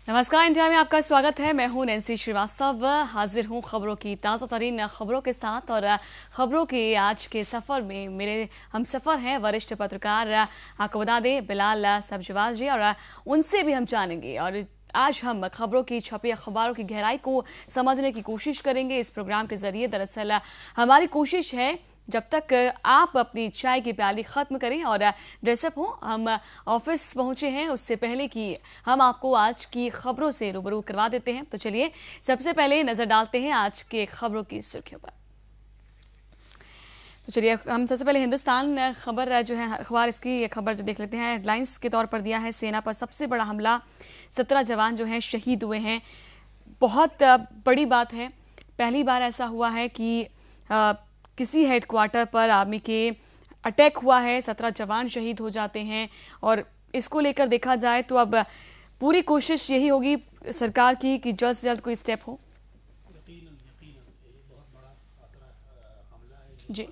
नमस्कार, इंडिया में आपका स्वागत है। मैं हूं नैन्सी श्रीवास्तव, हाजिर हूं खबरों की ताज़ा तरीन खबरों के साथ। और खबरों के आज के सफ़र में मेरे हम सफ़र हैं वरिष्ठ पत्रकार आपको बता दें बिलाल सब्जवाल जी, और उनसे भी हम जानेंगे। और आज हम खबरों की छपी अखबारों की गहराई को समझने की कोशिश करेंगे इस प्रोग्राम के ज़रिए। दरअसल हमारी कोशिश है जब तक आप अपनी चाय की प्याली ख़त्म करें और ड्रेसअप हो, हम ऑफिस पहुंचे हैं उससे पहले कि हम आपको आज की खबरों से रूबरू करवा देते हैं। तो चलिए सबसे पहले नज़र डालते हैं आज के खबरों की सुर्खियों पर। तो चलिए हम सबसे पहले हिंदुस्तान खबर जो है अखबार, इसकी ये खबर जो देख लेते हैं। हेडलाइंस के तौर पर दिया है, सेना पर सबसे बड़ा हमला, 17 जवान जो हैं शहीद हुए हैं। बहुत बड़ी बात है, पहली बार ऐसा हुआ है कि किसी हेडक्वार्टर पर आर्मी के अटैक हुआ है, 17 जवान शहीद हो जाते हैं। और इसको लेकर देखा जाए तो अब पूरी कोशिश यही होगी सरकार की कि जल्द से जल्द कोई स्टेप हो। जी,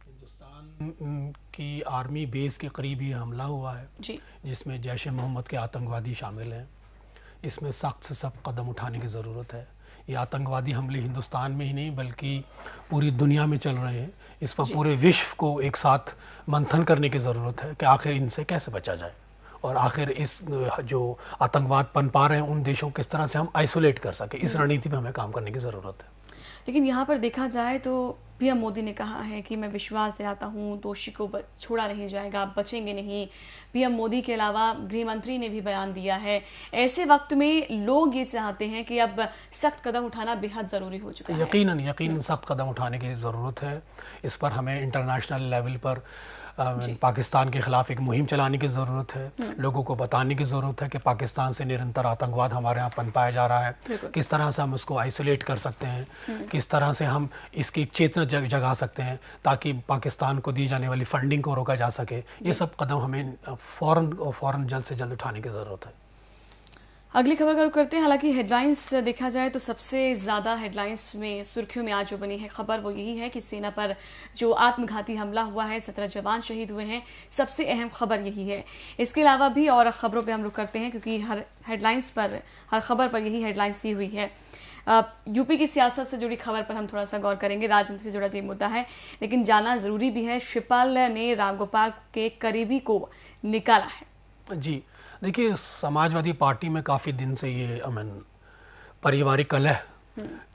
हिंदुस्तान की आर्मी बेस के करीब ये हमला हुआ है जी, जिसमें जैश ए मोहम्मद के आतंकवादी शामिल हैं। इसमें सख्त से सख्त कदम उठाने की ज़रूरत है। ये आतंकवादी हमले हिंदुस्तान में ही नहीं बल्कि पूरी दुनिया में चल रहे हैं। इस पर पूरे विश्व को एक साथ मंथन करने की ज़रूरत है कि आखिर इनसे कैसे बचा जाए और आखिर इस जो आतंकवाद पनपा रहे हैं उन देशों को किस तरह से हम आइसोलेट कर सकें। इस रणनीति पर हमें काम करने की ज़रूरत है। लेकिन यहाँ पर देखा जाए तो पीएम मोदी ने कहा है कि मैं विश्वास दिलाता हूँ दोषी को छोड़ा नहीं जाएगा, बचेंगे नहीं। पीएम मोदी के अलावा गृह मंत्री ने भी बयान दिया है। ऐसे वक्त में लोग ये चाहते हैं कि अब सख्त कदम उठाना बेहद ज़रूरी हो चुका है। यकीनन सख्त कदम उठाने की ज़रूरत है। इस पर हमें इंटरनेशनल लेवल पर पाकिस्तान के ख़िलाफ़ एक मुहिम चलाने की ज़रूरत है। लोगों को बताने की ज़रूरत है कि पाकिस्तान से निरंतर आतंकवाद हमारे यहाँ पनपाया जा रहा है, किस तरह से हम उसको आइसोलेट कर सकते हैं, किस तरह से हम इसकी एक चेतना जगा सकते हैं ताकि पाकिस्तान को दी जाने वाली फंडिंग को रोका जा सके। ये सब कदम हमें फ़ौरन जल्द से जल्द उठाने की ज़रूरत है। अगली खबर का रुख करते हैं। हालांकि हेडलाइंस देखा जाए तो सबसे ज़्यादा हेडलाइंस में सुर्खियों में आज जो बनी है खबर वो यही है कि सेना पर जो आत्मघाती हमला हुआ है, 17 जवान शहीद हुए हैं। सबसे अहम खबर यही है। इसके अलावा भी और खबरों पे हम रुख करते हैं क्योंकि हर हेडलाइंस पर, हर खबर पर यही हेडलाइंस दी हुई है। यूपी की सियासत से जुड़ी खबर पर हम थोड़ा सा गौर करेंगे। राजनीति से जुड़ा ये मुद्दा है लेकिन जानना ज़रूरी भी है। शिवपाल ने रामगोपाल के करीबी को निकाला है। जी देखिए, समाजवादी पार्टी में काफ़ी दिन से ये पारिवारिक कलह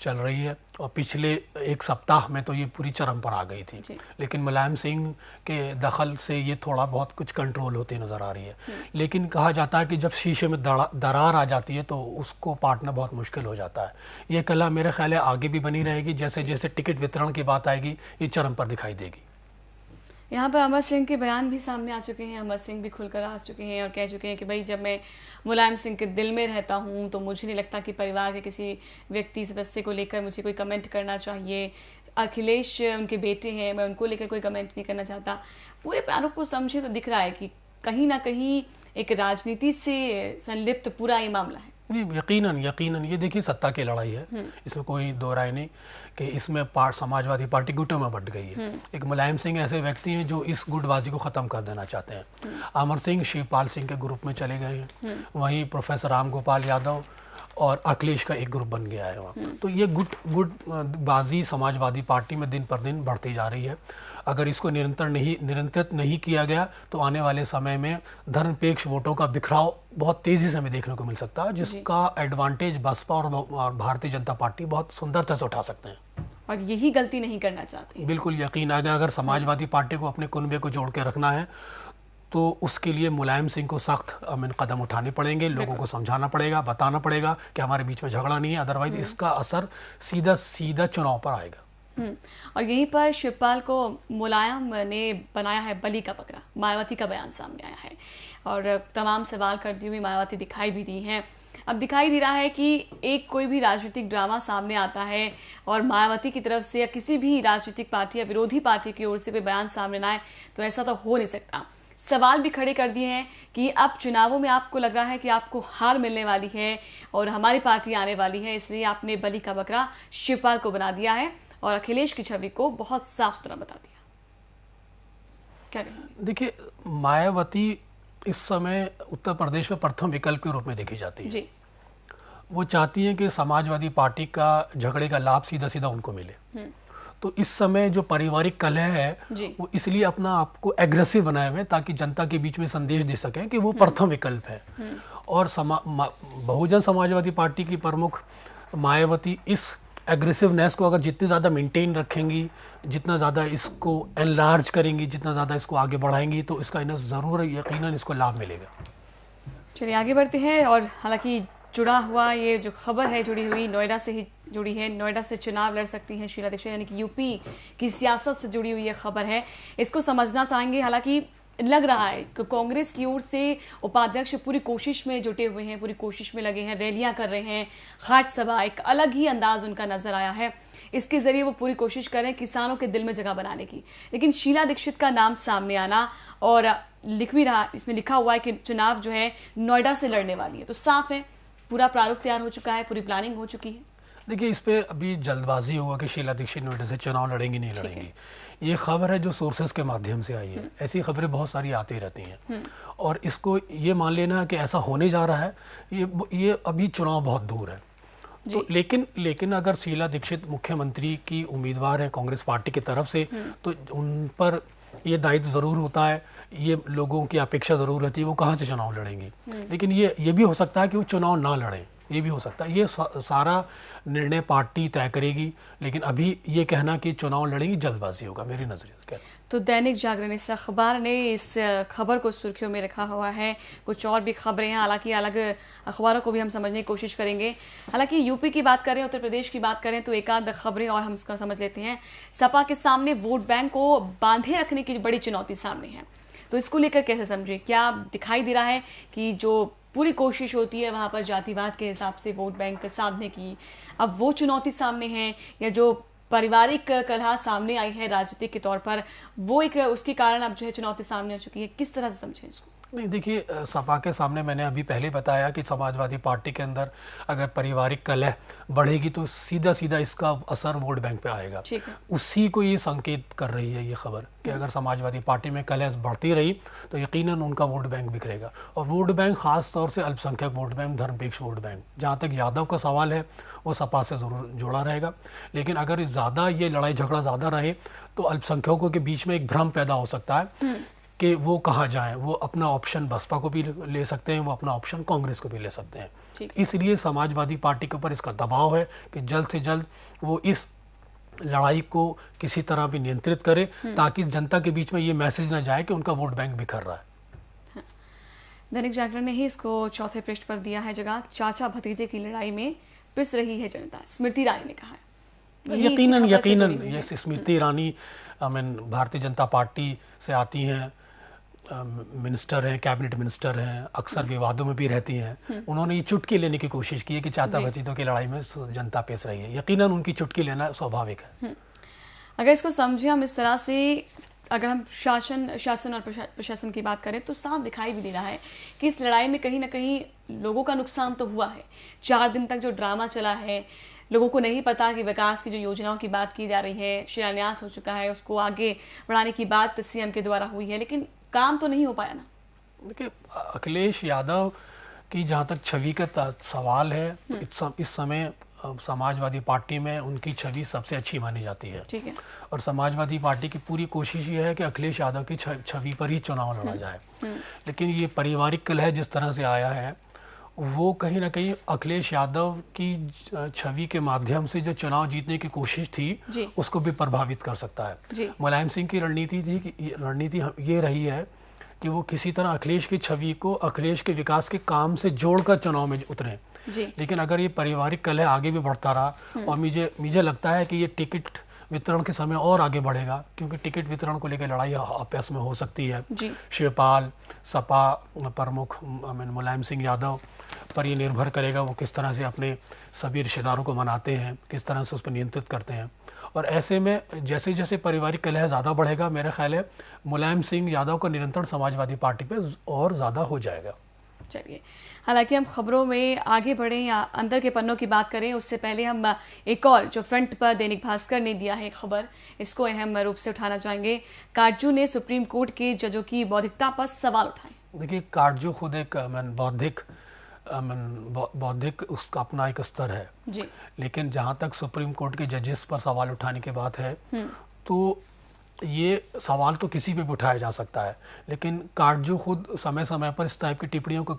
चल रही है और पिछले एक सप्ताह में तो ये पूरी चरम पर आ गई थी। लेकिन मुलायम सिंह के दखल से ये थोड़ा बहुत कुछ कंट्रोल होती नज़र आ रही है। लेकिन कहा जाता है कि जब शीशे में दरार आ जाती है तो उसको पाटना बहुत मुश्किल हो जाता है। ये कलह मेरे ख्याल है आगे भी बनी रहेगी। जैसे जैसे टिकट वितरण की बात आएगी ये चरम पर दिखाई देगी। यहाँ पर अमर सिंह के बयान भी सामने आ चुके हैं। अमर सिंह भी खुलकर आ चुके हैं और कह चुके हैं कि भाई जब मैं मुलायम सिंह के दिल में रहता हूँ तो मुझे नहीं लगता कि परिवार के किसी व्यक्ति सदस्य को लेकर मुझे कोई कमेंट करना चाहिए। अखिलेश उनके बेटे हैं, मैं उनको लेकर कोई कमेंट नहीं करना चाहता। पूरे प्रारूप को समझे तो दिख रहा है कि कहीं ना कहीं एक राजनीति से संलिप्त पूरा ये मामला है। यकीनन ये देखिए सत्ता की लड़ाई है, इसमें कोई दो राय नहीं कि इसमें समाजवादी पार्टी गुटों में बंट गई है। एक मुलायम सिंह ऐसे व्यक्ति हैं जो इस गुटबाजी को ख़त्म कर देना चाहते हैं। अमर सिंह शिवपाल सिंह के ग्रुप में चले गए हैं, वहीं प्रोफेसर रामगोपाल यादव और अखिलेश का एक ग्रुप बन गया है वहाँ। तो ये गुटबाजी समाजवादी पार्टी में दिन पर दिन बढ़ती जा रही है। अगर इसको नियंत्रित नहीं किया गया तो आने वाले समय में धर्मनिरपेक्ष वोटों का बिखराव बहुत तेज़ी से हमें देखने को मिल सकता है, जिसका एडवांटेज बसपा और भारतीय जनता पार्टी बहुत सुंदरता से उठा सकते हैं और यही गलती नहीं करना चाहते। बिल्कुल यकीन आ गया। अगर समाजवादी पार्टी को अपने कुनबे को जोड़ के रखना है तो उसके लिए मुलायम सिंह को सख्त कदम उठाने पड़ेंगे। लोगों को समझाना पड़ेगा, बताना पड़ेगा कि हमारे बीच में झगड़ा नहीं है, अदरवाइज इसका असर सीधा चुनाव पर आएगा। और यहीं पर शिवपाल को मुलायम ने बनाया है बलि का बकरा। मायावती का बयान सामने आया है और तमाम सवाल करती हुई मायावती दिखाई भी दी हैं। अब दिखाई दे रहा है कि एक कोई भी राजनीतिक ड्रामा सामने आता है और मायावती की तरफ से या किसी भी राजनीतिक पार्टी या विरोधी पार्टी की ओर से कोई बयान सामने ना आए तो ऐसा तो हो नहीं सकता। सवाल भी खड़े कर दिए हैं कि अब चुनावों में आपको लग रहा है कि आपको हार मिलने वाली है और हमारी पार्टी आने वाली है, इसलिए आपने बलि का बकरा शिवपाल को बना दिया है और अखिलेश की छवि को बहुत साफ सुथरा बता दिया। क्या कहेंगे? देखिए, मायावती इस समय उत्तर प्रदेश में प्रथम विकल्प के रूप में देखी जाती है। जी। वो चाहती हैं कि समाजवादी पार्टी का झगड़े का लाभ सीधा सीधा उनको मिले। तो इस समय जो पारिवारिक कलह है वो इसलिए अपना आपको एग्रेसिव बनाए हुए हैं ताकि जनता के बीच में संदेश दे सकें कि वो प्रथम विकल्प है। और बहुजन समाजवादी पार्टी की प्रमुख मायावती इस एग्रेसिवनेस को अगर जितनी ज़्यादा मेंटेन रखेंगी, जितना ज़्यादा इसको एनलार्ज करेंगी, जितना ज़्यादा इसको आगे बढ़ाएंगी, तो इसका इन्हें ज़रूर यकीनन इसको लाभ मिलेगा। चलिए आगे बढ़ते हैं। और हालांकि जुड़ा हुआ ये जो खबर है जुड़ी हुई नोएडा से ही जुड़ी है। नोएडा से चुनाव लड़ सकती हैं शीला दीक्षित, यानी कि यूपी की सियासत से जुड़ी हुई ये खबर है। इसको समझना चाहेंगे। हालांकि लग रहा है कि कांग्रेस की ओर से उपाध्यक्ष पूरी कोशिश में जुटे हुए हैं, पूरी कोशिश में लगे हैं, रैलियां कर रहे हैं, खाट सभा, एक अलग ही अंदाज उनका नजर आया है। इसके जरिए वो पूरी कोशिश कर रहे हैं किसानों के दिल में जगह बनाने की। लेकिन शीला दीक्षित का नाम सामने आना और लिख भी रहा, इसमें लिखा हुआ है कि चुनाव जो है नोएडा से लड़ने वाली है, तो साफ है पूरा प्रारूप तैयार हो चुका है, पूरी प्लानिंग हो चुकी है। देखिए, इस पे अभी जल्दबाजी होगा कि शीला दीक्षित नोएडा से चुनाव लड़ेंगी नहीं लड़ेंगी। ये खबर है जो सोर्सेज के माध्यम से आई है। ऐसी खबरें बहुत सारी आती रहती हैं और इसको ये मान लेना कि ऐसा होने जा रहा है, ये अभी चुनाव बहुत दूर है। तो लेकिन अगर शीला दीक्षित मुख्यमंत्री की उम्मीदवार है कांग्रेस पार्टी की तरफ से, तो उन पर ये दायित्व ज़रूर होता है, ये लोगों की अपेक्षा ज़रूर रहती है वो कहाँ से चुनाव लड़ेंगी। लेकिन ये भी हो सकता है कि वो चुनाव ना लड़ें, ये भी हो सकता है। ये सारा निर्णय पार्टी तय करेगी, लेकिन अभी ये कहना कि चुनाव लड़ेंगी जल्दबाजी होगा मेरी नज़रिए से। तो दैनिक जागरण इस अखबार ने इस खबर को सुर्खियों में रखा हुआ है। कुछ और भी खबरें हैं, हालांकि अलग अखबारों को भी हम समझने की कोशिश करेंगे। हालांकि यूपी की बात करें, उत्तर प्रदेश की बात करें, तो एक आध खबरें और हम इसका समझ लेते हैं। सपा के सामने वोट बैंक को बांधे रखने की बड़ी चुनौती सामने है, तो इसको लेकर कैसे समझे? क्या दिखाई दे रहा है कि जो पूरी कोशिश होती है वहाँ पर जातिवाद के हिसाब से वोट बैंक साधने की, अब वो चुनौती सामने है, या जो पारिवारिक कलह सामने आई है राजनीतिक के तौर पर, वो एक उसके कारण अब जो है चुनौती सामने आ चुकी है? किस तरह से समझें इसको? नहीं, देखिए, सपा के सामने मैंने अभी पहले बताया कि समाजवादी पार्टी के अंदर अगर पारिवारिक कलह बढ़ेगी तो सीधा सीधा इसका असर वोट बैंक पे आएगा। उसी को ये संकेत कर रही है ये खबर कि अगर समाजवादी पार्टी में कलह बढ़ती रही तो यकीनन उनका वोट बैंक बिखरेगा। और वोट बैंक खास तौर से अल्पसंख्यक वोट बैंक, धर्मनिरपेक्ष वोट बैंक, जहाँ तक यादव का सवाल है वो सपा से ज़रूर जोड़ा रहेगा। लेकिन अगर ज़्यादा ये लड़ाई झगड़ा ज़्यादा रहे तो अल्पसंख्यकों के बीच में एक भ्रम पैदा हो सकता है कि वो कहाँ जाएं। वो अपना ऑप्शन बसपा को भी ले सकते हैं, वो अपना ऑप्शन कांग्रेस को भी ले सकते हैं। इसलिए समाजवादी पार्टी के ऊपर इसका दबाव है कि जल्द से जल्द वो इस लड़ाई को किसी तरह भी नियंत्रित करे ताकि जनता के बीच में ये मैसेज ना जाए कि उनका वोट बैंक बिखर रहा है। दैनिक जागरण ने ही इसको चौथे पृष्ठ पर दिया है जगह। चाचा भतीजे की लड़ाई में पिस रही है जनता, स्मृति ईरानी ने कहा है। यकीनन ये स्मृति ईरानी भारतीय जनता पार्टी से आती हैं, मिनिस्टर हैं, कैबिनेट मिनिस्टर हैं, अक्सर विवादों में भी रहती हैं। उन्होंने ये चुटकी लेने की कोशिश की है कि चाचा भतीजों की लड़ाई में जनता पेश रही है। यकीनन उनकी चुटकी लेना स्वाभाविक है। अगर इसको समझे हम इस तरह से, अगर हम शासन और प्रशासन की बात करें तो साफ दिखाई भी दे रहा है कि इस लड़ाई में कहीं ना कहीं लोगों का नुकसान तो हुआ है। 4 दिन तक जो ड्रामा चला है, लोगों को नहीं पता कि विकास की जो योजनाओं की बात की जा रही है, शिलान्यास हो चुका है, उसको आगे बढ़ाने की बात सीएम के द्वारा हुई है, लेकिन काम तो नहीं हो पाया ना। देखिए, अखिलेश यादव की जहाँ तक छवि का सवाल है, इस समय समाजवादी पार्टी में उनकी छवि सबसे अच्छी मानी जाती है। ठीक है। और समाजवादी पार्टी की पूरी कोशिश ये है कि अखिलेश यादव की छवि पर ही चुनाव लड़ा जाए। लेकिन ये पारिवारिक कलह जिस तरह से आया है वो कहीं ना कहीं अखिलेश यादव की छवि के माध्यम से जो चुनाव जीतने की कोशिश थी उसको भी प्रभावित कर सकता है। मुलायम सिंह की रणनीति ये रही है कि वो किसी तरह अखिलेश की छवि को अखिलेश के विकास के काम से जोड़कर चुनाव में उतरे। लेकिन अगर ये पारिवारिक कलह आगे भी बढ़ता रहा, और मुझे लगता है कि ये टिकट वितरण के समय और आगे बढ़ेगा, क्योंकि टिकट वितरण को लेकर लड़ाई आपस में हो सकती है। शिवपाल, सपा प्रमुख मुलायम सिंह यादव पर ये निर्भर करेगा वो किस तरह से अपने सभी रिश्तेदारों को मनाते हैं, किस तरह से उस पर नियंत्रित करते हैं। और ऐसे में जैसे जैसे पारिवारिक कलह ज़्यादा बढ़ेगा, मेरा ख्याल है मुलायम सिंह यादव का नियंत्रण समाजवादी पार्टी पे और ज़्यादा हो जाएगा। चलिए, हालांकि हम खबरों में आगे बढ़ें या अंदर के पन्नों की बात करें उससे पहले हम एक और जो फ्रंट पर दैनिक भास्कर ने दिया है खबर, इसको अहम रूप से उठाना चाहेंगे। काटजू ने सुप्रीम कोर्ट के जजों की बौद्धिकता पर सवाल उठाए। देखिए, काटजू खुद एक बौद्धिक बौद्धिक उसका अपना एक स्तर है जी। लेकिन जहाँ तक सुप्रीम कोर्ट के जजेस पर सवाल उठाने की बात है तो ये सवाल तो किसी पे भी उठाया जा सकता है, लेकिन काटजू खुद समय समय पर इस टाइप की टिप्पणियों को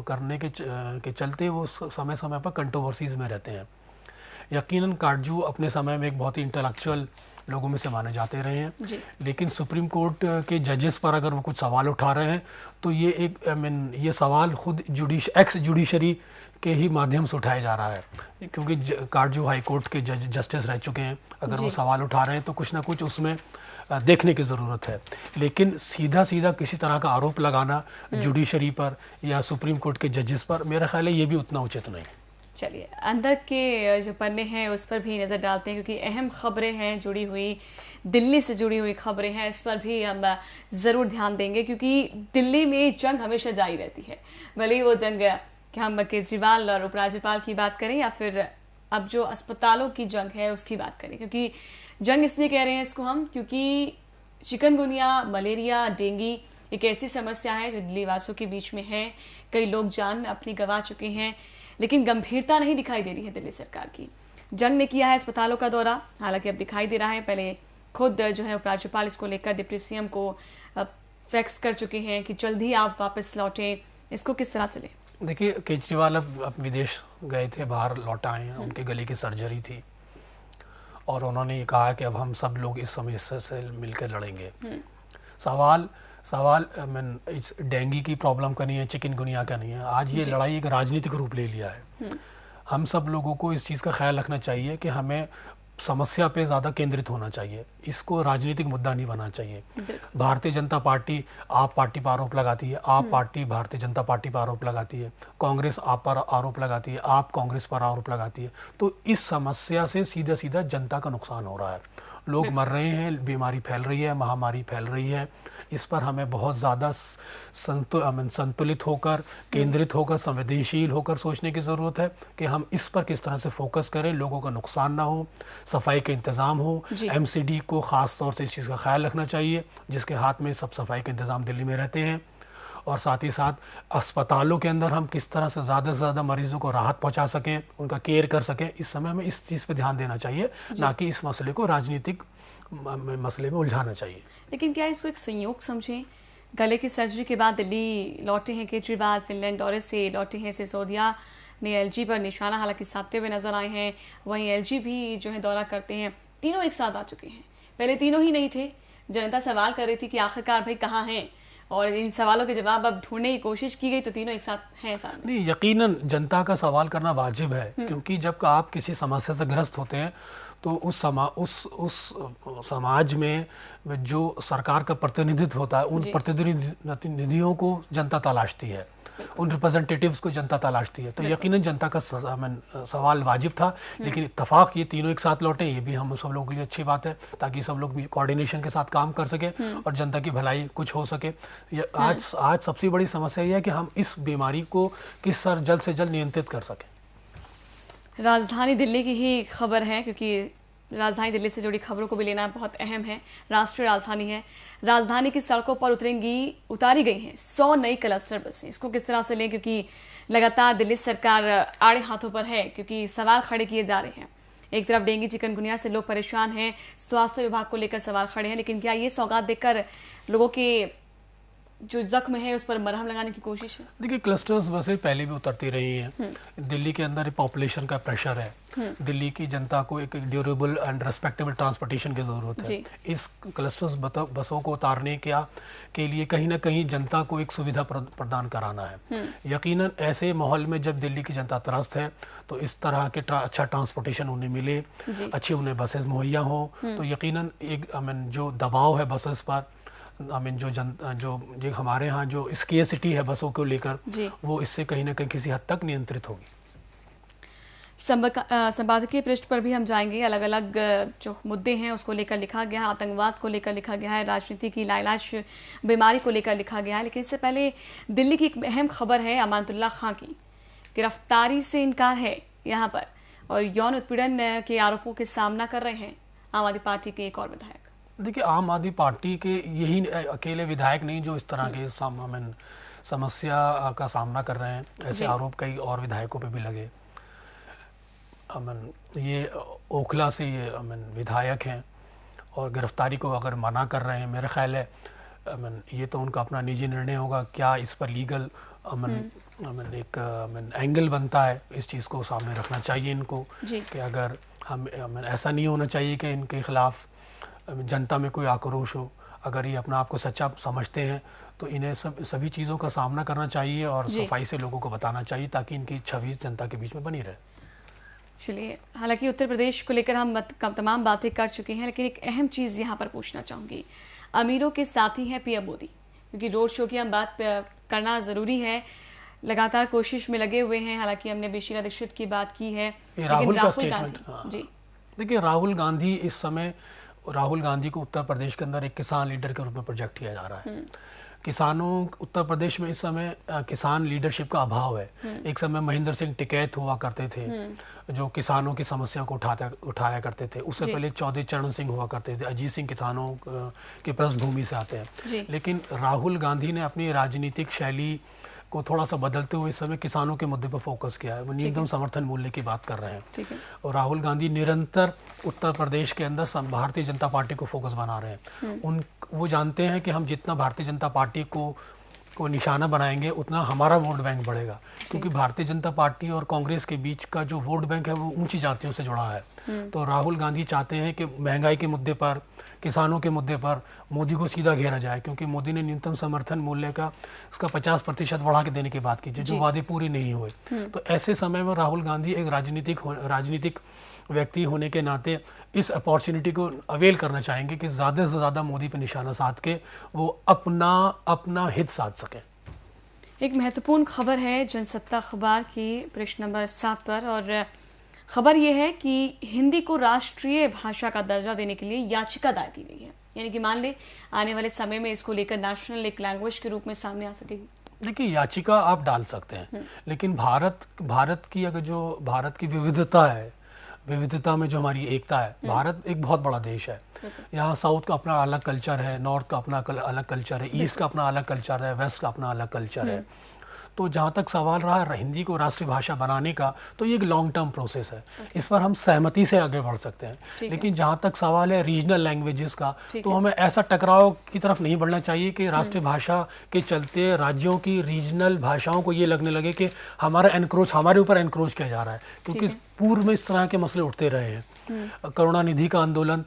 करने के चलते वो समय समय पर कंट्रोवर्सीज में रहते हैं। यकीनन काटजू अपने समय में एक बहुत ही इंटेलेक्चुअल लोगों में से माने जाते रहे हैं जी। लेकिन सुप्रीम कोर्ट के जजेस पर अगर वो कुछ सवाल उठा रहे हैं तो ये एक ये सवाल खुद एक्स जुडिशरी के ही माध्यम से उठाया जा रहा है, क्योंकि काटजू हाई कोर्ट के जस्टिस रह चुके हैं। अगर वो सवाल उठा रहे हैं तो कुछ ना कुछ उसमें देखने की ज़रूरत है, लेकिन सीधा सीधा किसी तरह का आरोप लगाना जुडिशरी पर या सुप्रीम कोर्ट के जजेस पर, मेरा ख्याल है ये भी उतना उचित नहीं। चलिए अंदर के जो पन्ने हैं उस पर भी नज़र डालते हैं, क्योंकि अहम खबरें हैं जुड़ी हुई, दिल्ली से जुड़ी हुई खबरें हैं, इस पर भी हम ज़रूर ध्यान देंगे, क्योंकि दिल्ली में जंग हमेशा जारी रहती है। भले ही वो जंग कि हम केजरीवाल और उपराज्यपाल की बात करें या फिर अब जो अस्पतालों की जंग है उसकी बात करें, क्योंकि जंग इसलिए कह रहे हैं इसको हम क्योंकि चिकनगुनिया, मलेरिया, डेंगू एक ऐसी समस्या है जो दिल्ली वासियों के बीच में है। कई लोग जान अपनी गंवा चुके हैं, लेकिन गंभीरता नहीं दिखाई दे रही है दिल्ली सरकार की। जंग ने किया है अस्पतालों का दौरा, हालांकि अब दिखाई दे रहा है, पहले खुद जो है उपराज्यपाल इसको लेकर डिप्टी सीएम को फैक्स कर चुके हैं कि जल्द ही आप वापस लौटें। इसको किस तरह से लें? देखिए, केजरीवाल अब विदेश गए थे, बाहर लौट आए हैं, उनके गले की सर्जरी थी और उन्होंने ये कहा कि अब हम सब लोग इस समस्या से मिलकर लड़ेंगे। सवाल इस डेंगू की प्रॉब्लम का नहीं है, चिकनगुनिया का नहीं है। आज ये लड़ाई एक राजनीतिक रूप ले लिया है। हम सब लोगों को इस चीज़ का ख्याल रखना चाहिए कि हमें समस्या पे ज़्यादा केंद्रित होना चाहिए, इसको राजनीतिक मुद्दा नहीं बनना चाहिए। भारतीय जनता पार्टी आप पार्टी पर आरोप लगाती है, आप पार्टी भारतीय जनता पार्टी पर आरोप लगाती है, कांग्रेस आप पर आरोप लगाती है, आप कांग्रेस पर आरोप लगाती है। तो इस समस्या से सीधा सीधा जनता का नुकसान हो रहा है, लोग मर रहे हैं, बीमारी फैल रही है, महामारी फैल रही है। इस पर हमें बहुत ज़्यादा संतुलित होकर, केंद्रित होकर, संवेदनशील होकर सोचने की ज़रूरत है कि हम इस पर किस तरह से फोकस करें, लोगों का नुकसान ना हो, सफाई के इंतज़ाम हो। एमसीडी को ख़ास तौर से इस चीज़ का ख्याल रखना चाहिए, जिसके हाथ में सब सफाई के इंतज़ाम दिल्ली में रहते हैं। और साथ ही साथ अस्पतालों के अंदर हम किस तरह से ज़्यादा से ज़्यादा मरीज़ों को राहत पहुंचा सकें, उनका केयर कर सकें। इस समय हमें इस चीज़ पर ध्यान देना चाहिए, ना कि इस मसले को राजनीतिक मसले में उलझाना चाहिए। लेकिन क्या इसको एक संयोग समझें? गले की सर्जरी के बाद दिल्ली लौटे हैं केजरीवाल, फिनलैंड दौरे से लौटे हैं, सिसोदिया ने एलजी पर निशाना हालांकि साधते हुए नजर आए हैं, वहीं एलजी भी जो है दौरा करते हैं। तीनों एक साथ आ चुके हैं, पहले तीनों ही नहीं थे। जनता सवाल कर रही थी कि आखिरकार भाई कहाँ हैं, और इन सवालों के जवाब अब ढूंढने की कोशिश की गई तो तीनों एक साथ हैं सामने। नहीं, यकीनन जनता का सवाल करना वाजिब है, क्योंकि जब आप किसी समस्या से ग्रस्त होते हैं तो उस समाज में जो सरकार का प्रतिनिधित्व होता है, उन प्रतिनिधियों को जनता तलाशती है, उन रिप्रेजेंटेटिव्स को जनता तलाशती है। तो यकीनन जनता का सवाल वाजिब था, लेकिन इत्तफाक ये तीनों एक साथ लौटे, ये भी हम सब लोगों के लिए अच्छी बात है, ताकि सब लोग भी कोऑर्डिनेशन के साथ काम कर सके और जनता की भलाई कुछ हो सके। आज सबसे बड़ी समस्या ये है कि हम इस बीमारी को किस तरह जल्द से जल्द नियंत्रित कर सकें। राजधानी दिल्ली की ही खबर है, क्योंकि राजधानी दिल्ली से जुड़ी खबरों को भी लेना बहुत अहम है। राष्ट्रीय राजधानी है, राजधानी की सड़कों पर उतारी गई हैं 100 नई क्लस्टर बसें। इसको किस तरह से लें, क्योंकि लगातार दिल्ली सरकार आड़े हाथों पर है, क्योंकि सवाल खड़े किए जा रहे हैं। एक तरफ डेंगू चिकनगुनिया से लोग परेशान हैं, स्वास्थ्य विभाग को लेकर सवाल खड़े हैं, लेकिन क्या ये सौगात देकर लोगों के जो जख्म है उस पर मरहम लगाने की कोशिश है? देखिए, क्लस्टर्स बसें पहले भी उतरती रही हैं। दिल्ली के अंदर पॉपुलेशन का प्रेशर है, दिल्ली की जनता को एक ड्यूरेबल एंड रेस्पेक्टेबल ट्रांसपोर्टेशन की ज़रूरत है। इस क्लस्टर्स बसों को उतारने के लिए कहीं ना कहीं जनता को एक सुविधा प्रदान कराना है। यकीनन ऐसे माहौल में जब दिल्ली की जनता त्रस्त है तो इस तरह के अच्छा ट्रांसपोर्टेशन उन्हें मिले, अच्छी उन्हें बसेस मुहैया हो, तो यकीनन एक जो दबाव है बसेस पर, जो हमारे यहाँ जो स्केर्सिटी है बसों को लेकर, वो इससे कहीं ना कहीं किसी हद तक नियंत्रित होगी। संपादकीय पृष्ठ पर भी हम जाएंगे, अलग अलग जो मुद्दे हैं उसको लेकर लिखा गया है, आतंकवाद को लेकर लिखा गया है, राजनीति की लाइलाज बीमारी को लेकर लिखा गया है। लेकिन इससे पहले दिल्ली की एक अहम खबर है, अमानतुल्लाह खां की गिरफ्तारी से इनकार है यहाँ पर, और यौन उत्पीड़न के आरोपों के सामना कर रहे हैं आम आदमी पार्टी के एक और विधायक। देखिए, आम आदमी पार्टी के यही अकेले विधायक नहीं जो इस तरह के समस्या का सामना कर रहे हैं। ऐसे आरोप कई और विधायकों पे भी लगे। ये ओखला से ये विधायक हैं और गिरफ्तारी को अगर मना कर रहे हैं, मेरा ख्याल है ये तो उनका अपना निजी निर्णय होगा। क्या इस पर लीगल एक एंगल बनता है, इस चीज़ को सामने रखना चाहिए इनको कि अगर हम ऐसा नहीं होना चाहिए कि इनके खिलाफ जनता में कोई आक्रोश हो। अगर ये अपना आप को सच्चा समझते हैं तो इन्हें सभी चीज़ों का सामना करना चाहिए और सफाई से लोगों को बताना चाहिए ताकि इनकी छवि जनता के बीच में बनी रहे। चलिए, हालांकि उत्तर प्रदेश को लेकर हम तमाम बातें कर चुके हैं, लेकिन एक अहम चीज़ यहाँ पर पूछना चाहूँगी। अमीरों के साथी हैं पीएम मोदी, क्योंकि रोड शो की हम बात करना ज़रूरी है, लगातार कोशिश में लगे हुए हैं। हालांकि हमने बेशीला दीक्षित की बात की है, राहुल का स्टेटमेंट। जी देखिए, राहुल गांधी इस समय, राहुल गांधी को उत्तर प्रदेश के अंदर एक किसान लीडर के रूप में प्रोजेक्ट किया जा रहा है। किसानों, उत्तर प्रदेश में इस समय किसान लीडरशिप का अभाव है। एक समय महेंद्र सिंह टिकैत हुआ करते थे जो किसानों की समस्या को उठाया करते थे। उससे पहले चौधरी चरण सिंह हुआ करते थे। अजीत सिंह किसानों की पृष्ठभूमि से आते हैं। लेकिन राहुल गांधी ने अपनी राजनीतिक शैली को थोड़ा सा बदलते हुए इस समय किसानों के मुद्दे पर फोकस किया है। वो न्यूनतम समर्थन मूल्य की बात कर रहे हैं। और राहुल गांधी निरंतर उत्तर प्रदेश के अंदर भारतीय जनता पार्टी को फोकस बना रहे हैं। वो जानते हैं कि हम जितना भारतीय जनता पार्टी को निशाना बनाएंगे उतना हमारा वोट बैंक बढ़ेगा, क्योंकि भारतीय जनता पार्टी और कांग्रेस के बीच का जो वोट बैंक है वो ऊंची जातियों से जुड़ा है। तो राहुल गांधी चाहते हैं कि महंगाई के मुद्दे पर, किसानों के मुद्दे पर मोदी को सीधा घेरा जाए, क्योंकि मोदी ने न्यूनतम समर्थन मूल्य का उसका 50% बढ़ा के देने की बात की जो वादे पूरे नहीं हुए। तो ऐसे समय में राहुल गांधी एक राजनीतिक व्यक्ति होने के नाते इस अपॉर्चुनिटी को अवेल करना चाहेंगे कि ज़्यादा से ज़्यादा मोदी पर निशाना साध के वो अपना हित साध सकें। एक महत्वपूर्ण खबर है जनसत्ता अखबार की पृष्ठ नंबर 7 पर, और खबर यह है कि हिंदी को राष्ट्रीय भाषा का दर्जा देने के लिए याचिका दायर की गई है। यानी कि मान ले आने वाले समय में इसको लेकर नेशनल एक लैंग्वेज के रूप में सामने आ सकेगी। देखिए, याचिका आप डाल सकते हैं, लेकिन भारत की अगर जो भारत की विविधता है, विविधता में जो हमारी एकता है, भारत एक बहुत बड़ा देश है। यहाँ साउथ का अपना अलग कल्चर है, नॉर्थ का अपना अलग कल्चर है, ईस्ट का अपना अलग कल्चर है, वेस्ट का अपना अलग कल्चर है। तो जहाँ तक सवाल रहा हिंदी को राष्ट्रीय भाषा बनाने का, तो ये एक लॉन्ग टर्म प्रोसेस है। इस पर हम सहमति से आगे बढ़ सकते हैं। लेकिन जहाँ तक सवाल है रीजनल लैंग्वेजेस का, तो हमें ऐसा टकराव की तरफ नहीं बढ़ना चाहिए कि राष्ट्रीय भाषा के चलते राज्यों की रीजनल भाषाओं को ये लगने लगे कि हमारे ऊपर एनक्रोच किया जा रहा है। क्योंकि पूर्व में इस तरह के मसले उठते रहे हैं। करुणानिधि का आंदोलन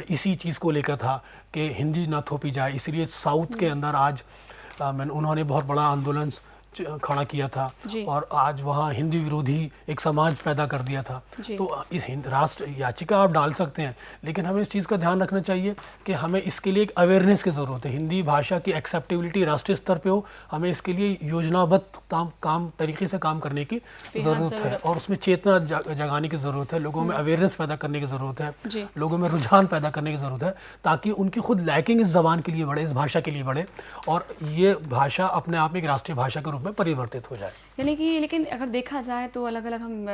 इसी चीज़ को लेकर था कि हिंदी ना थोपी जाए, इसलिए साउथ के अंदर आज उन्होंने बहुत बड़ा आंदोलन खड़ा किया था और आज वहाँ हिंदी विरोधी एक समाज पैदा कर दिया था। तो इस राष्ट्र याचिका आप डाल सकते हैं, लेकिन हमें इस चीज़ का ध्यान रखना चाहिए कि हमें इसके लिए एक अवेयरनेस की ज़रूरत है। हिंदी भाषा की एक्सेप्टेबिलिटी राष्ट्रीय स्तर पे हो, हमें इसके लिए योजनाबद्ध तरीके से काम करने की ज़रूरत है और उसमें चेतना जगाने की ज़रूरत है। लोगों में अवेयरनेस पैदा करने की ज़रूरत है, लोगों में रुझान पैदा करने की ज़रूरत है, ताकि उनकी खुद लैकिंग इस ज़बान के लिए बढ़े, इस भाषा के लिए बढ़े और ये भाषा अपने आप में एक राष्ट्रीय भाषा के रूप में परिवर्तित हो जाए। यानी कि लेकिन अगर देखा जाए तो अलग अलग हम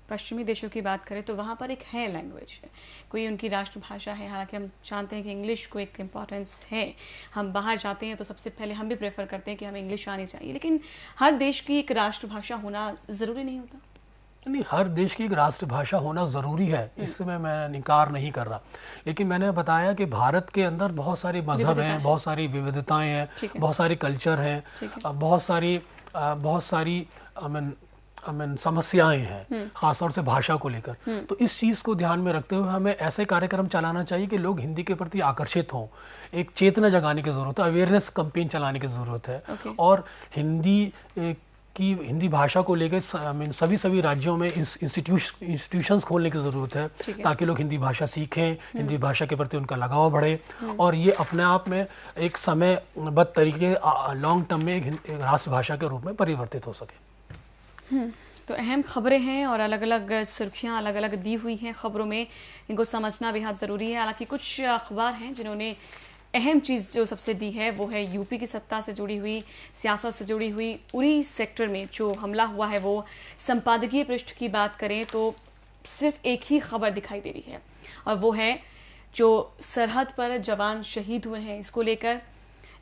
पश्चिमी देशों की बात करें तो वहाँ पर एक है लैंग्वेज है, कोई उनकी राष्ट्रभाषा है। हालांकि हम जानते हैं कि इंग्लिश को एक इम्पॉर्टेंस है, हम बाहर जाते हैं तो सबसे पहले हम भी प्रेफर करते हैं कि हमें इंग्लिश आनी चाहिए, लेकिन हर देश की एक राष्ट्रभाषा होना ज़रूरी नहीं होता। नहीं, हर देश की एक राष्ट्रभाषा होना ज़रूरी है, इसमें मैं इनकार नहीं कर रहा। लेकिन मैंने बताया कि भारत के अंदर बहुत सारे मजहब हैं, बहुत सारी विविधताएं हैं, बहुत सारे कल्चर हैं, बहुत सारी समस्याएं हैं, खासतौर से भाषा को लेकर। तो इस चीज़ को ध्यान में रखते हुए हमें ऐसे कार्यक्रम चलाना चाहिए कि लोग हिंदी के प्रति आकर्षित हों। एक चेतना जगाने की ज़रूरत है, अवेयरनेस कैंपेन चलाने की ज़रूरत है और हिंदी भाषा को लेकर सभी राज्यों में इंस्टीट्यूशंस खोलने की ज़रूरत है, ताकि लोग हिंदी भाषा सीखें, हिंदी भाषा के प्रति उनका लगाव बढ़े और ये अपने आप में एक समयबद्ध तरीके लॉन्ग टर्म में एक राष्ट्रभाषा के रूप में परिवर्तित हो सके। तो अहम खबरें हैं और अलग अलग सुर्खियाँ अलग अलग दी हुई हैं खबरों में, इनको समझना बेहद ज़रूरी है। हालांकि कुछ अखबार हैं जिन्होंने अहम चीज़ जो सबसे दी है वो है यूपी की सत्ता से जुड़ी हुई, सियासत से जुड़ी हुई। उरी सेक्टर में जो हमला हुआ है वो संपादकीय पृष्ठ की बात करें तो सिर्फ एक ही खबर दिखाई दे रही है और वो है जो सरहद पर जवान शहीद हुए हैं, इसको लेकर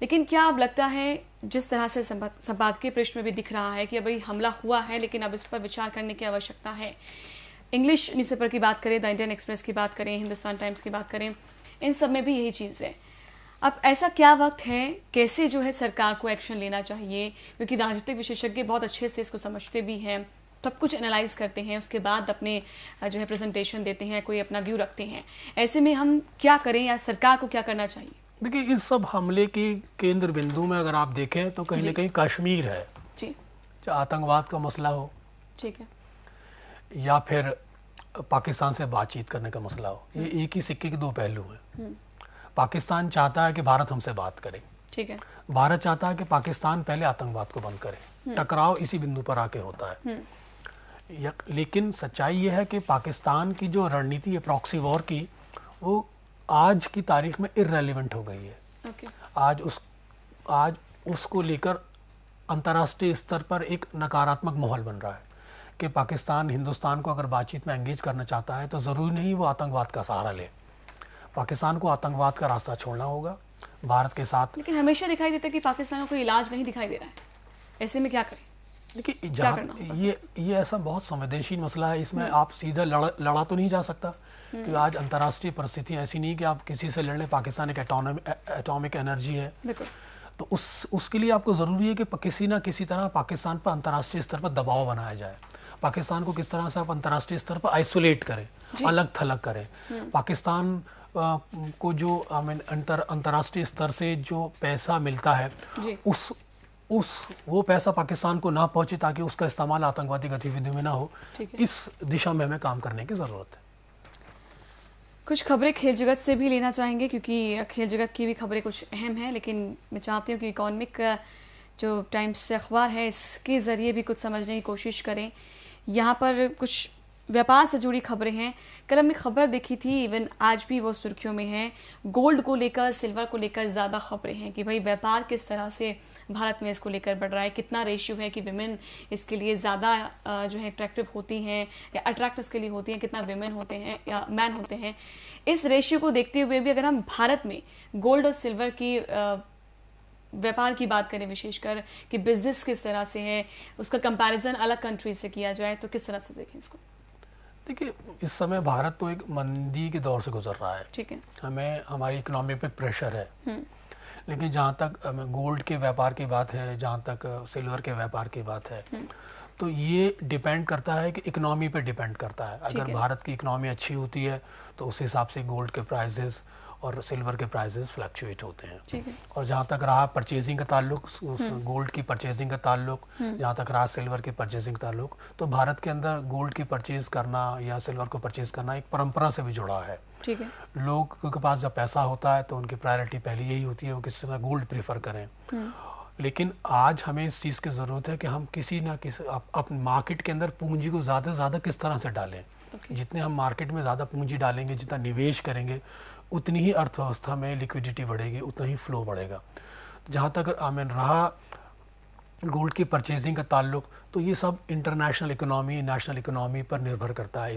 लेकिन क्या अब लगता है जिस तरह से संपादकीय पृष्ठ में भी दिख रहा है कि अभी हमला हुआ है लेकिन अब इस पर विचार करने की आवश्यकता है। इंग्लिश न्यूज़पेपर की बात करें, द इंडियन एक्सप्रेस की बात करें, हिंदुस्तान टाइम्स की बात करें, इन सब में भी यही चीज़ है। अब ऐसा क्या वक्त है, कैसे जो है सरकार को एक्शन लेना चाहिए, क्योंकि राजनीतिक विशेषज्ञ बहुत अच्छे से इसको समझते भी हैं, सब कुछ एनालाइज करते हैं, उसके बाद अपने जो है प्रेजेंटेशन देते हैं, कोई अपना व्यू रखते हैं। ऐसे में हम क्या करें या सरकार को क्या करना चाहिए? देखिए, इस सब हमले की केंद्र बिंदु में अगर आप देखें तो कहीं ना कहीं कश्मीर है जी। चाहे आतंकवाद का मसला हो, ठीक है, या फिर पाकिस्तान से बातचीत करने का मसला हो, ये एक ही सिक्के के दो पहलू हैं। पाकिस्तान चाहता है कि भारत हमसे बात करे, ठीक है, भारत चाहता है कि पाकिस्तान पहले आतंकवाद को बंद करे। टकराव इसी बिंदु पर आके होता है। लेकिन सच्चाई ये है कि पाकिस्तान की जो रणनीति है प्रॉक्सी वॉर की, वो आज की तारीख में इररेलेवेंट हो गई है। ओके। आज उसको लेकर अंतर्राष्ट्रीय स्तर पर एक नकारात्मक माहौल बन रहा है कि पाकिस्तान हिंदुस्तान को अगर बातचीत में एंगेज करना चाहता है तो ज़रूरी नहीं वो आतंकवाद का सहारा ले। पाकिस्तान को आतंकवाद का रास्ता छोड़ना होगा भारत के साथ। लेकिन हमेशा दिखाई देता है कि पाकिस्तान को कोई इलाज नहीं दिखाई दे रहा है, ऐसे में क्या करें? देखिए, जहाँ ये ऐसा बहुत संवेदनशील मसला है, इसमें आप सीधा लड़ा तो नहीं जा सकता, क्योंकि आज अंतर्राष्ट्रीय परिस्थितियाँ ऐसी नहीं कि आप किसी से लड़ लें। पाकिस्तान एक एटॉमिक एनर्जी है, तो उसके लिए आपको ज़रूरी है कि किसी ना किसी तरह पाकिस्तान पर अंतर्राष्ट्रीय स्तर पर दबाव बनाया जाए। पाकिस्तान को किस तरह से आप अंतर्राष्ट्रीय स्तर पर आइसोलेट करें, अलग थलग करें। पाकिस्तान को जो अंतर्राष्ट्रीय स्तर से जो पैसा मिलता है, वो पैसा पाकिस्तान को ना पहुंचे ताकि उसका इस्तेमाल आतंकवादी गतिविधियों में ना हो। इस दिशा में हमें काम करने की ज़रूरत है। कुछ खबरें खेल जगत से भी लेना चाहेंगे, क्योंकि खेल जगत की भी खबरें कुछ अहम हैं, लेकिन मैं चाहती हूँ कि इकोनॉमिक जो टाइम्स अखबार है इसके ज़रिए भी कुछ समझने की कोशिश करें। यहाँ पर कुछ व्यापार से जुड़ी खबरें हैं। कल हमने खबर देखी थी, इवन आज भी वो सुर्खियों में है। गोल्ड को लेकर, सिल्वर को लेकर ज़्यादा खबरें हैं कि भाई व्यापार किस तरह से भारत में इसको लेकर बढ़ रहा है, कितना रेशियो है कि विमेन इसके लिए ज़्यादा जो है अट्रैक्टिव होती हैं या अट्रैक्ट इसके लिए होती हैं, कितना विमेन होते हैं या मैन होते हैं। इस रेशियो को देखते हुए भी अगर हम भारत में गोल्ड और सिल्वर की व्यापार की बात करें, विशेषकर कि बिजनेस किस तरह से है, उसका कंपैरिजन अलग कंट्री से किया जाए, तो किस तरह से देखें इसको? देखिए, इस समय भारत तो एक मंदी के दौर से गुजर रहा है। ठीक है, हमें हमारी इकोनॉमी पे प्रेशर है, लेकिन जहाँ तक गोल्ड के व्यापार की बात है, जहाँ तक सिल्वर के व्यापार की बात है, तो ये डिपेंड करता है कि इकोनॉमी पे डिपेंड करता है। अगर भारत की इकोनॉमी अच्छी होती है तो उस हिसाब से गोल्ड के प्राइसेस और सिल्वर के प्राइसेस फ्लक्चुएट होते हैं। और जहाँ तक रहा परचेजिंग का ताल्लुक, उस गोल्ड की परचेजिंग का ताल्लुक, जहाँ तक रहा सिल्वर की परचेजिंग का ताल्लुक, तो भारत के अंदर गोल्ड की परचेज करना या सिल्वर को परचेज करना एक परंपरा से भी जुड़ा है। ठीक है, लोग के पास जब पैसा होता है तो उनकी प्रायोरिटी पहले यही होती है वो किसी तरह गोल्ड प्रीफर करें। लेकिन आज हमें इस चीज़ की ज़रूरत है कि हम किसी ना किसी अपने मार्केट के अंदर पूंजी को ज़्यादा से ज़्यादा किस तरह से डालें। जितने हम मार्केट में ज़्यादा पूंजी डालेंगे, जितना निवेश करेंगे, उतनी ही अर्थव्यवस्था में लिक्विडिटी बढ़ेगी, उतना ही फ्लो बढ़ेगा। जहाँ तक रहा गोल्ड की परचेजिंग का ताल्लुक, तो ये सब इंटरनेशनल इकोनॉमी, नेशनल इकोनॉमी पर निर्भर करता है।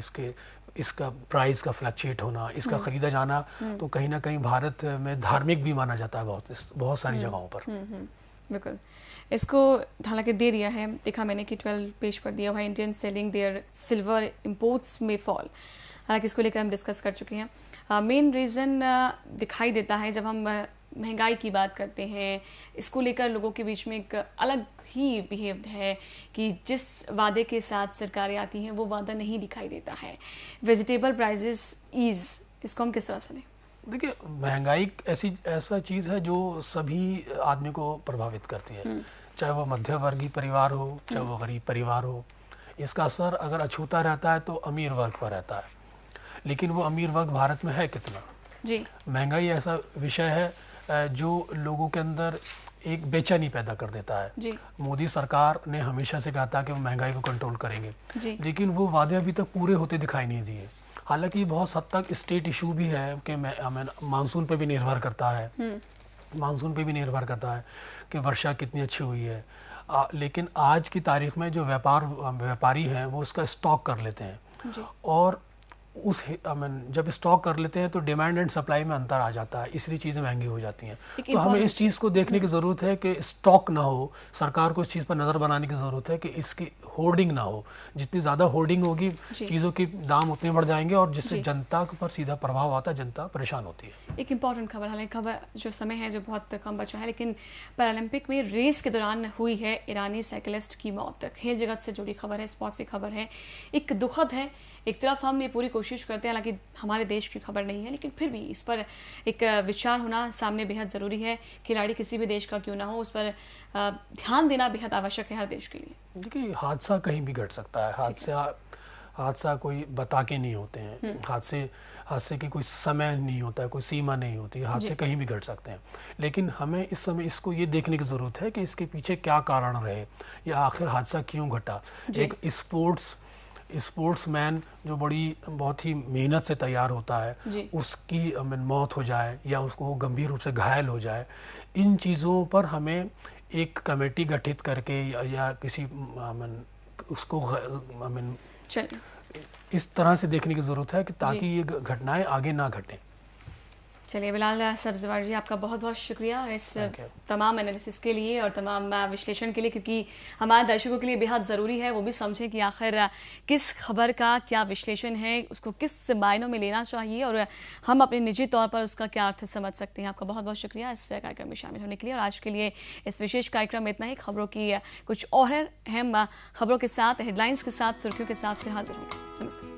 इसका प्राइस का फ्लक्चुएट होना, इसका ख़रीदा जाना, तो कहीं ना कहीं भारत में धार्मिक भी माना जाता है बहुत सारी जगहों पर। बिल्कुल। इसको हालांकि दे दिया है, देखा मैंने कि 12 पेज पर दिया हुआ है, Indian selling their silver imports में फॉल। हालांकि इसको लेकर हम डिस्कस कर चुके हैं। मेन रीज़न दिखाई देता है जब हम महंगाई की बात करते हैं, इसको लेकर लोगों के बीच में एक अलग ही बिहेव है कि जिस वादे के साथ सरकारें आती हैं वो वादा नहीं दिखाई देता है। वेजिटेबल प्राइसेस ईज, इसको हम किस तरह से लें? देखिए, महंगाई ऐसा चीज़ है जो सभी आदमी को प्रभावित करती है, चाहे वो मध्यवर्गीय परिवार हो, चाहे वो गरीब परिवार हो। इसका असर अगर अछूता रहता है तो अमीर वर्ग पर रहता है, लेकिन वो अमीर वर्ग भारत में है कितना? जी, महंगाई ऐसा विषय है जो लोगों के अंदर एक बेचैनी पैदा कर देता है। जी, मोदी सरकार ने हमेशा से कहा था कि वो महंगाई को कंट्रोल करेंगे, जी, लेकिन वो वादे अभी तक पूरे होते दिखाई नहीं दिए। हालांकि बहुत हद तक स्टेट इशू भी है कि मानसून पे भी निर्भर करता है, मानसून पे भी निर्भर करता है कि वर्षा कितनी अच्छी हुई है। लेकिन आज की तारीख में जो व्यापारी हैं वो उसका स्टॉक कर लेते हैं, और जब स्टॉक कर लेते हैं तो डिमांड एंड सप्लाई में अंतर आ जाता है, इसलिए चीज़ें महंगी हो जाती हैं। तो हमें इस चीज़ को देखने की ज़रूरत है कि स्टॉक ना हो, सरकार को इस चीज़ पर नज़र बनाने की ज़रूरत है कि इसकी होर्डिंग ना हो। जितनी ज़्यादा होर्डिंग होगी चीज़ों की दाम उतने बढ़ जाएंगे और जिससे जनता पर सीधा प्रभाव आता है, जनता परेशान होती है। एक इम्पॉर्टेंट खबर, हालांकि खबर जो समय है जो बहुत कम बचा है, लेकिन पैरालंपिक में रेस के दौरान हुई है ईरानी साइकिलिस्ट की मौत। खेल जगत से जुड़ी खबर है, स्पोर्ट्स की खबर है, एक दुखद है। एक तरफ हम ये पूरी कोशिश करते हैं, हालांकि हमारे देश की खबर नहीं है, लेकिन फिर भी इस पर एक विचार होना सामने बेहद ज़रूरी है। खिलाड़ी किसी भी देश का क्यों ना हो, उस पर ध्यान देना बेहद आवश्यक है हर देश के लिए। देखिए, हादसा कहीं भी घट सकता है। हादसा कोई बता के नहीं होते हैं। हादसे की कोई समय नहीं होता है, कोई सीमा नहीं होती है। हादसे कहीं भी घट सकते हैं, लेकिन हमें इस समय इसको ये देखने की ज़रूरत है कि इसके पीछे क्या कारण रहे या आखिर हादसा क्यों घटा। एक स्पोर्ट्समैन जो बहुत ही मेहनत से तैयार होता है, उसकी मौत हो जाए या उसको गंभीर रूप से घायल हो जाए, इन चीज़ों पर हमें एक कमेटी गठित करके या किसी उसको इस तरह से देखने की ज़रूरत है कि ताकि ये घटनाएं आगे ना घटें। चलिए बिलाल सब्ज़वार जी, आपका बहुत बहुत शुक्रिया इस तमाम एनालिसिस के लिए और तमाम विश्लेषण के लिए, क्योंकि हमारे दर्शकों के लिए बेहद ज़रूरी है वो भी समझें कि आखिर किस खबर का क्या विश्लेषण है, उसको किस मायनों में लेना चाहिए और हम अपने निजी तौर पर उसका क्या अर्थ समझ सकते हैं। आपका बहुत बहुत शुक्रिया इस कार्यक्रम में शामिल होने के लिए। और आज के लिए इस विशेष कार्यक्रम में इतना ही। खबरों की कुछ और अहम खबरों के साथ, हेडलाइंस के साथ, सुर्खियों के साथ फिर हाजिर होंगे। नमस्कार।